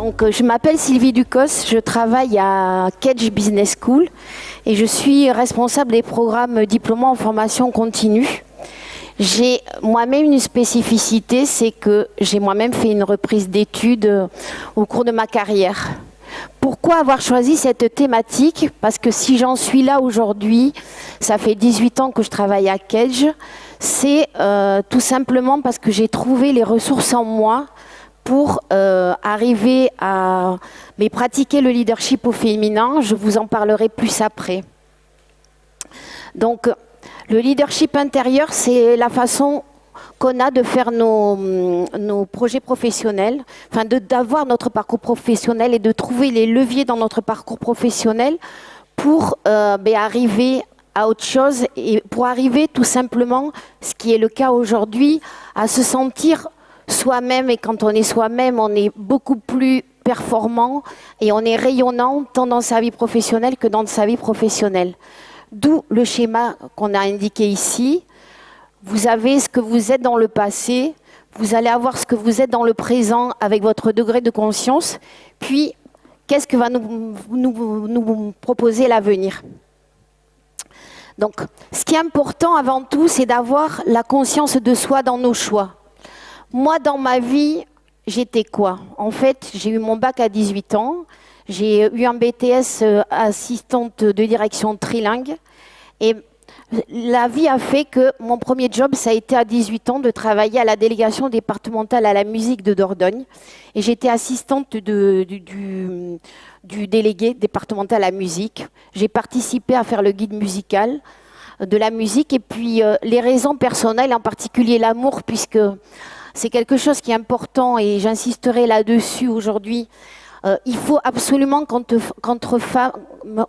Donc, je m'appelle Sylvie Ducos, je travaille à Kedge Business School et je suis responsable des programmes diplômants en formation continue. J'ai moi-même une spécificité, c'est que j'ai moi-même fait une reprise d'études au cours de ma carrière. Pourquoi avoir choisi cette thématique? Parce que si j'en suis là aujourd'hui, ça fait 18 ans que je travaille à Kedge, c'est tout simplement parce que j'ai trouvé les ressources en moi pour arriver à pratiquer le leadership au féminin. Je vous en parlerai plus après. Donc, le leadership intérieur, c'est la façon qu'on a de faire nos projets professionnels, enfin d'avoir notre parcours professionnel et de trouver les leviers dans notre parcours professionnel pour arriver à autre chose et pour arriver tout simplement, ce qui est le cas aujourd'hui, à se sentir soi-même. Et quand on est soi-même, on est beaucoup plus performant et on est rayonnant tant dans sa vie professionnelle que dans sa vie professionnelle. D'où le schéma qu'on a indiqué ici. Vous avez ce que vous êtes dans le passé, vous allez avoir ce que vous êtes dans le présent avec votre degré de conscience, puis qu'est-ce que va nous proposer l'avenir. Donc, ce qui est important avant tout, c'est d'avoir la conscience de soi dans nos choix. Moi, dans ma vie, j'étais quoi? En fait, j'ai eu mon bac à 18 ans, j'ai eu un BTS assistante de direction trilingue, et la vie a fait que mon premier job, ça a été à 18 ans de travailler à la délégation départementale à la musique de Dordogne. Et j'étais assistante du délégué départemental à la musique. J'ai participé à faire le guide musical de la musique. Et puis les raisons personnelles, en particulier l'amour, puisque c'est quelque chose qui est important et j'insisterai là-dessus aujourd'hui. Il faut absolument qu'entre femmes,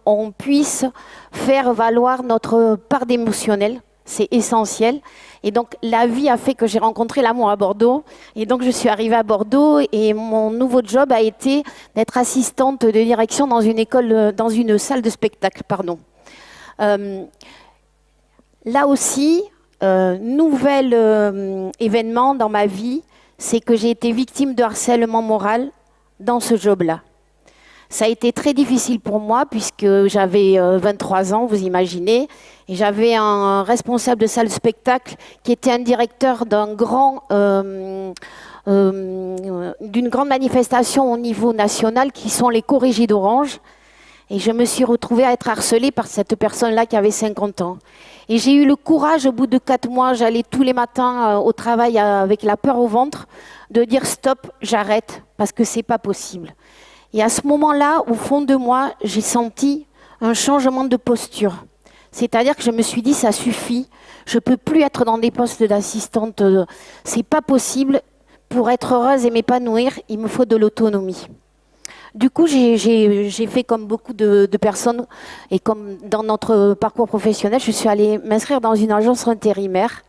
on puisse faire valoir notre part d'émotionnel. C'est essentiel. Et donc, la vie a fait que j'ai rencontré l'amour à Bordeaux. Et donc, je suis arrivée à Bordeaux et mon nouveau job a été d'être assistante de direction dans une école, dans une salle de spectacle, pardon. Là aussi, nouvel événement dans ma vie, c'est que j'ai été victime de harcèlement moral dans ce job-là. Ça a été très difficile pour moi puisque j'avais 23 ans, vous imaginez, et j'avais un responsable de salle de spectacle qui était un directeur d'une grande manifestation au niveau national qui sont les Corrigés d'Orange. Et je me suis retrouvée à être harcelée par cette personne-là qui avait 50 ans. Et j'ai eu le courage, au bout de 4 mois, j'allais tous les matins au travail avec la peur au ventre, de dire stop, j'arrête, parce que c'est pas possible. Et à ce moment-là, au fond de moi, j'ai senti un changement de posture. C'est-à-dire que je me suis dit, ça suffit, je peux plus être dans des postes d'assistante, c'est pas possible. Pour être heureuse et m'épanouir, il me faut de l'autonomie. Du coup, j'ai fait comme beaucoup de personnes, et comme dans notre parcours professionnel, je suis allée m'inscrire dans une agence intérimaire.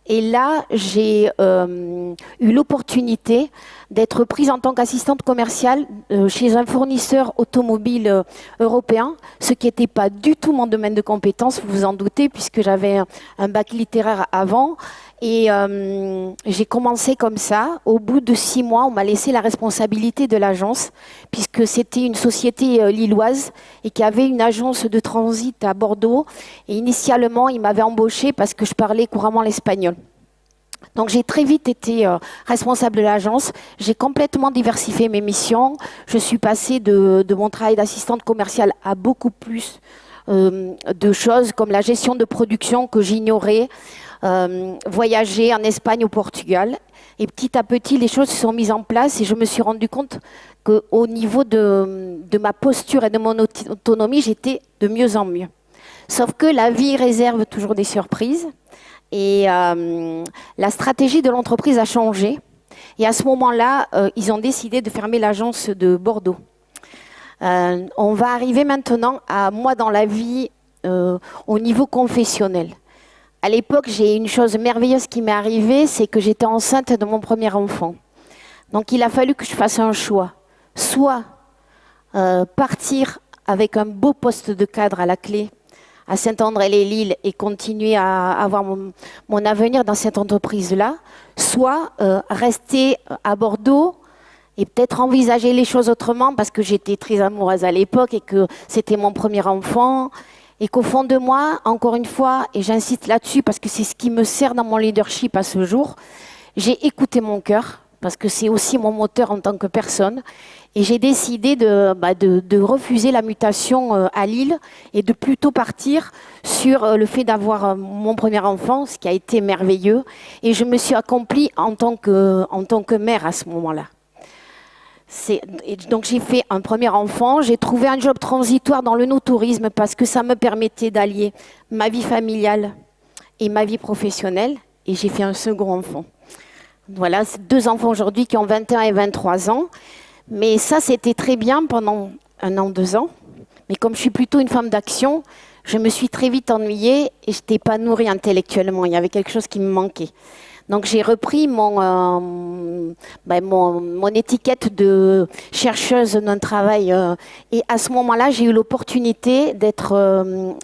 Et là, j'ai eu l'opportunité d'être prise en tant qu'assistante commerciale chez un fournisseur automobile européen, ce qui n'était pas du tout mon domaine de compétence, vous vous en doutez, puisque j'avais un bac littéraire avant. Et j'ai commencé comme ça. Au bout de 6 mois, on m'a laissé la responsabilité de l'agence, puisque c'était une société lilloise et qui avait une agence de transit à Bordeaux. Et initialement, ils m'avaient embauchée parce que je parlais couramment l'espagnol. Donc j'ai très vite été responsable de l'agence. J'ai complètement diversifié mes missions. Je suis passée de mon travail d'assistante commerciale à beaucoup plus de choses comme la gestion de production que j'ignorais. Voyager en Espagne, au Portugal. Et petit à petit, les choses se sont mises en place et je me suis rendu compte qu'au niveau de ma posture et de mon autonomie, j'étais de mieux en mieux. Sauf que la vie réserve toujours des surprises et la stratégie de l'entreprise a changé. Et à ce moment-là, ils ont décidé de fermer l'agence de Bordeaux. On va arriver maintenant à moi dans la vie au niveau confessionnel. À l'époque, j'ai une chose merveilleuse qui m'est arrivée, c'est que j'étais enceinte de mon premier enfant. Donc il a fallu que je fasse un choix. Soit partir avec un beau poste de cadre à la clé à Saint-André-les-Lilles et continuer à avoir mon avenir dans cette entreprise-là, soit rester à Bordeaux et peut-être envisager les choses autrement parce que j'étais très amoureuse à l'époque et que c'était mon premier enfant et qu'au fond de moi, encore une fois, et j'insiste là-dessus parce que c'est ce qui me sert dans mon leadership à ce jour, j'ai écouté mon cœur parce que c'est aussi mon moteur en tant que personne et j'ai décidé de refuser la mutation à Lille et de plutôt partir sur le fait d'avoir mon premier enfant, ce qui a été merveilleux et je me suis accomplie en tant que mère à ce moment-là. Donc j'ai fait un premier enfant, j'ai trouvé un job transitoire dans le no-tourisme parce que ça me permettait d'allier ma vie familiale et ma vie professionnelle et j'ai fait un second enfant. Voilà, c'est 2 enfants aujourd'hui qui ont 21 et 23 ans, mais ça c'était très bien pendant 1 an, 2 ans, mais comme je suis plutôt une femme d'action, je me suis très vite ennuyée et je n'étais pas nourrie intellectuellement, il y avait quelque chose qui me manquait. Donc j'ai repris mon étiquette de chercheuse d'un travail et à ce moment-là, j'ai eu l'opportunité d'être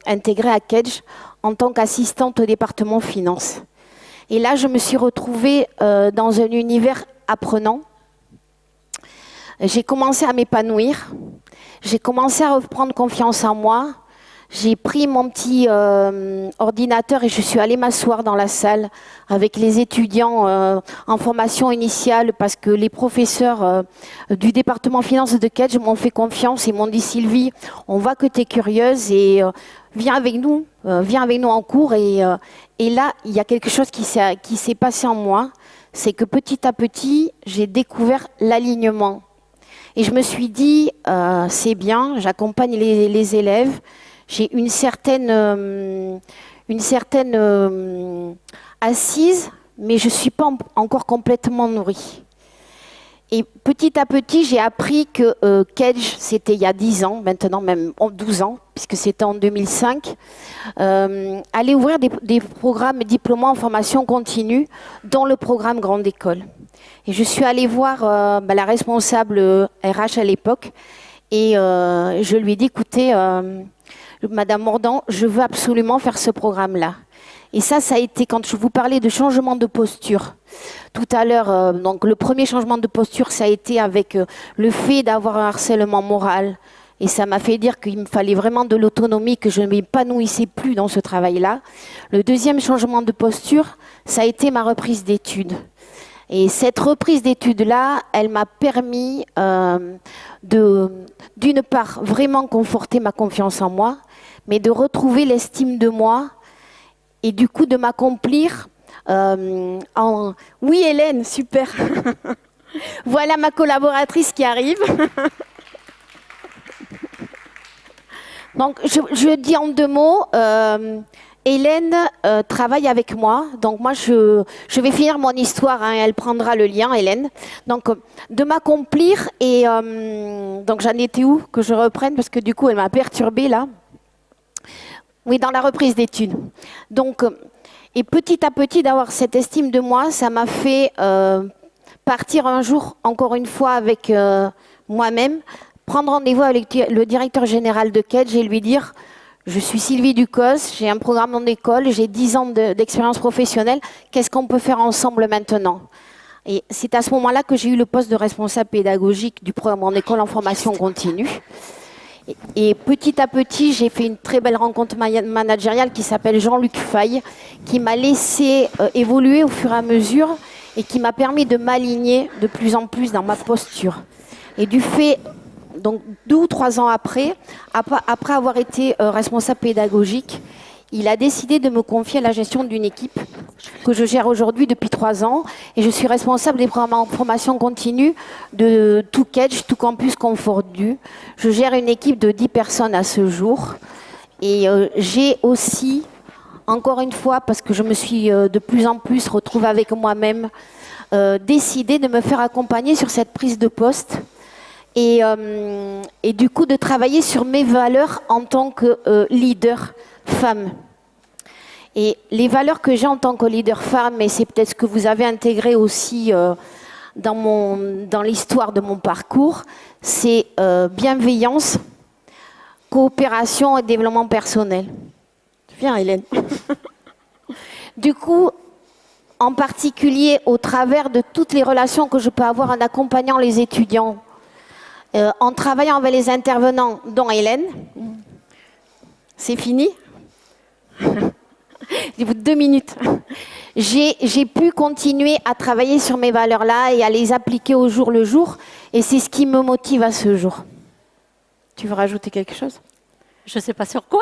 intégrée à Kedge en tant qu'assistante au département finance. Et là, je me suis retrouvée dans un univers apprenant. J'ai commencé à m'épanouir, j'ai commencé à reprendre confiance en moi. J'ai pris mon petit ordinateur et je suis allée m'asseoir dans la salle avec les étudiants en formation initiale parce que les professeurs du département finance de Kedge m'ont fait confiance et m'ont dit Sylvie, on voit que tu es curieuse et viens avec nous en cours. Et là, il y a quelque chose qui s'est passé en moi, c'est que petit à petit, j'ai découvert l'alignement. Et je me suis dit, c'est bien, j'accompagne les élèves. J'ai une certaine assise, mais je ne suis pas encore complètement nourrie. Et petit à petit, j'ai appris que Kedge, c'était il y a 10 ans, maintenant même 12 ans, puisque c'était en 2005, allait ouvrir des programmes diplômants en formation continue, dont le programme Grande École. Et je suis allée voir la responsable RH à l'époque, et je lui ai dit, écoutez, Madame Mordant, je veux absolument faire ce programme-là. Et ça a été quand je vous parlais de changement de posture. Tout à l'heure, donc le premier changement de posture, ça a été avec le fait d'avoir un harcèlement moral. Et ça m'a fait dire qu'il me fallait vraiment de l'autonomie, que je ne m'épanouissais plus dans ce travail-là. Le deuxième changement de posture, ça a été ma reprise d'études. Et cette reprise d'études-là, elle m'a permis d'une part, vraiment conforter ma confiance en moi, mais de retrouver l'estime de moi et du coup de m'accomplir en... Oui, Hélène, super. Voilà ma collaboratrice qui arrive. Donc, je dis en 2 mots, Hélène travaille avec moi. Donc, moi, je vais finir mon histoire. Hein, elle prendra le lien, Hélène. Donc, de m'accomplir. Et donc, j'en étais où? Que je reprenne, parce que du coup, elle m'a perturbée, là. Oui, dans la reprise d'études. Donc, et petit à petit, d'avoir cette estime de moi, ça m'a fait partir un jour, encore une fois, avec moi-même, prendre rendez-vous avec le directeur général de Kedge et lui dire « Je suis Sylvie Ducos, j'ai un programme en école, j'ai 10 ans d'expérience professionnelle, qu'est-ce qu'on peut faire ensemble maintenant ?» Et c'est à ce moment-là que j'ai eu le poste de responsable pédagogique du programme en école en formation continue. Et petit à petit, j'ai fait une très belle rencontre managériale qui s'appelle Jean-Luc Faye, qui m'a laissé évoluer au fur et à mesure et qui m'a permis de m'aligner de plus en plus dans ma posture. Et du fait, donc 2 ou 3 ans après avoir été responsable pédagogique, il a décidé de me confier la gestion d'une équipe que je gère aujourd'hui depuis 3 ans. Et je suis responsable des programmes en formation continue de tout Kedge, tout campus Confordu. Je gère une équipe de 10 personnes à ce jour. Et j'ai aussi, encore une fois, parce que je me suis de plus en plus retrouvée avec moi-même, décidé de me faire accompagner sur cette prise de poste. Et du coup, de travailler sur mes valeurs en tant que leader femme. Et les valeurs que j'ai en tant que leader femme, et c'est peut-être ce que vous avez intégré aussi dans l'histoire de mon parcours, c'est bienveillance, coopération et développement personnel. Viens, Hélène. Du coup, en particulier au travers de toutes les relations que je peux avoir en accompagnant les étudiants, en travaillant avec les intervenants, dont Hélène. C'est fini? Au bout de 2 minutes. J'ai pu continuer à travailler sur mes valeurs-là et à les appliquer au jour le jour. Et c'est ce qui me motive à ce jour. Tu veux rajouter quelque chose? Je ne sais pas sur quoi.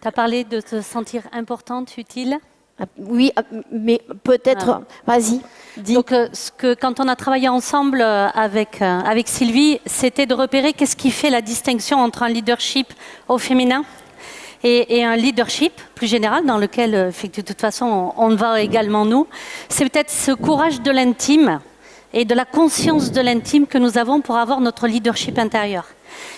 Tu as parlé de te sentir importante, utile. Oui, mais peut-être... Vas-y, dis. Donc, quand on a travaillé ensemble avec Sylvie, c'était de repérer qu'est-ce qui fait la distinction entre un leadership au féminin et un leadership plus général dans lequel, de toute façon, on va également nous. C'est peut-être ce courage de l'intime et de la conscience de l'intime que nous avons pour avoir notre leadership intérieur.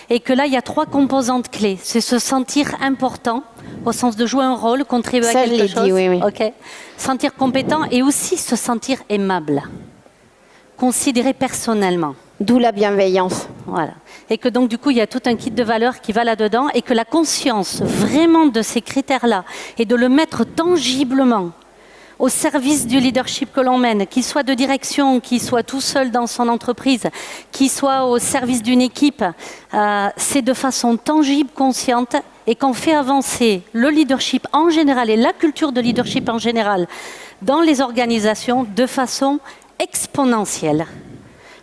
Et que là, il y a 3 composantes clés. C'est se sentir important, au sens de jouer un rôle, contribuer à quelque chose. Dit, oui. Okay. Sentir compétent et aussi se sentir aimable, considéré personnellement. D'où la bienveillance. Voilà. Et que donc, du coup, il y a tout un kit de valeurs qui va là-dedans et que la conscience vraiment de ces critères-là et de le mettre tangiblement au service du leadership que l'on mène, qu'il soit de direction, qu'il soit tout seul dans son entreprise, qu'il soit au service d'une équipe, c'est de façon tangible, consciente, et qu'on fait avancer le leadership en général et la culture de leadership en général dans les organisations de façon exponentielle.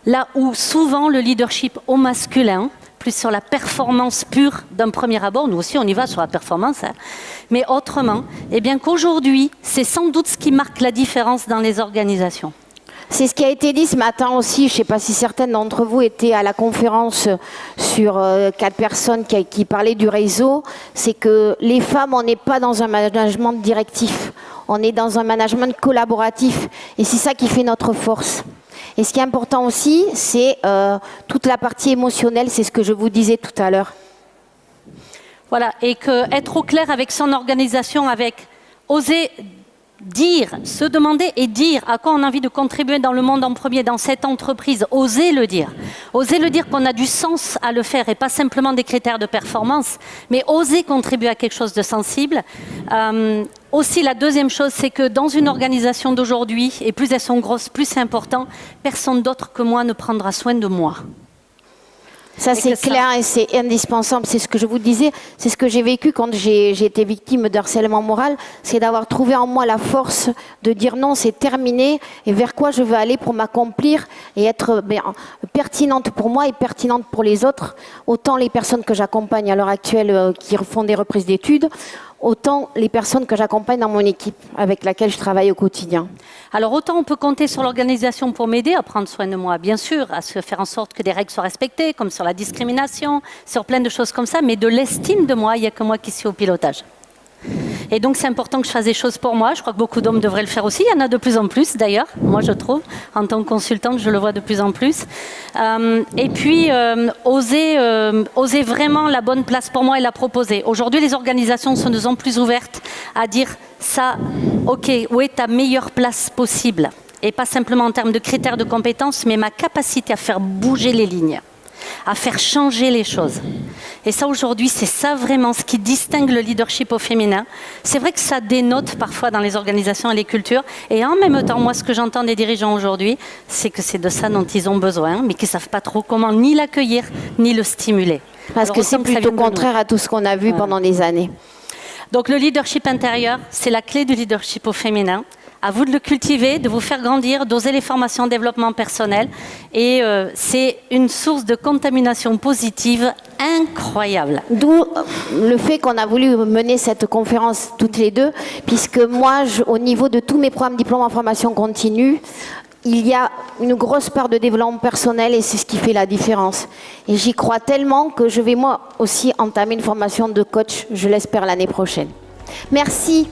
Là où souvent le leadership au masculin, plus sur la performance pure d'un premier abord, nous aussi on y va sur la performance, hein. Mais autrement, eh bien qu'aujourd'hui, c'est sans doute ce qui marque la différence dans les organisations. C'est ce qui a été dit ce matin aussi, je ne sais pas si certaines d'entre vous étaient à la conférence sur 4 personnes qui parlaient du réseau, c'est que les femmes, on n'est pas dans un management directif, on est dans un management collaboratif et c'est ça qui fait notre force. Et ce qui est important aussi, c'est toute la partie émotionnelle, c'est ce que je vous disais tout à l'heure. Voilà, et être au clair avec son organisation, avec oser dire, se demander et dire à quoi on a envie de contribuer dans le monde en premier, dans cette entreprise, oser le dire qu'on a du sens à le faire et pas simplement des critères de performance, mais oser contribuer à quelque chose de sensible. Aussi, la deuxième chose, c'est que dans une organisation d'aujourd'hui, et plus elles sont grosses, plus c'est important, personne d'autre que moi ne prendra soin de moi. Ça, c'est clair et c'est indispensable. C'est ce que je vous disais, c'est ce que j'ai vécu quand j'ai été victime de harcèlement moral. C'est d'avoir trouvé en moi la force de dire non, c'est terminé et vers quoi je veux aller pour m'accomplir et être pertinente pour moi et pertinente pour les autres. Autant les personnes que j'accompagne à l'heure actuelle qui font des reprises d'études, autant les personnes que j'accompagne dans mon équipe avec laquelle je travaille au quotidien. Alors autant on peut compter sur l'organisation pour m'aider à prendre soin de moi, bien sûr, à se faire en sorte que des règles soient respectées, comme sur la discrimination, sur plein de choses comme ça, mais de l'estime de moi, il n'y a que moi qui suis au pilotage. Et donc c'est important que je fasse des choses pour moi. Je crois que beaucoup d'hommes devraient le faire aussi. Il y en a de plus en plus d'ailleurs, moi je trouve. En tant que consultante, je le vois de plus en plus. Et puis oser vraiment la bonne place pour moi et la proposer. Aujourd'hui, les organisations sont de plus en plus ouvertes à dire ça, ok, où est ta meilleure place possible? Et pas simplement en termes de critères de compétences, mais ma capacité à faire bouger les lignes, à faire changer les choses. Et ça, aujourd'hui, c'est ça vraiment ce qui distingue le leadership au féminin. C'est vrai que ça dénote parfois dans les organisations et les cultures. Et en même temps, moi, ce que j'entends des dirigeants aujourd'hui, c'est que c'est de ça dont ils ont besoin, mais qu'ils ne savent pas trop comment ni l'accueillir, ni le stimuler. Parce que c'est plutôt contraire à tout ce qu'on a vu pendant des années. Donc le leadership intérieur, c'est la clé du leadership au féminin. À vous de le cultiver, de vous faire grandir, d'oser les formations en développement personnel. Et c'est une source de contamination positive incroyable. D'où le fait qu'on a voulu mener cette conférence toutes les deux, puisque moi, au niveau de tous mes programmes diplômes en formation continue, il y a une grosse part de développement personnel et c'est ce qui fait la différence. Et j'y crois tellement que je vais moi aussi entamer une formation de coach, je l'espère l'année prochaine. Merci.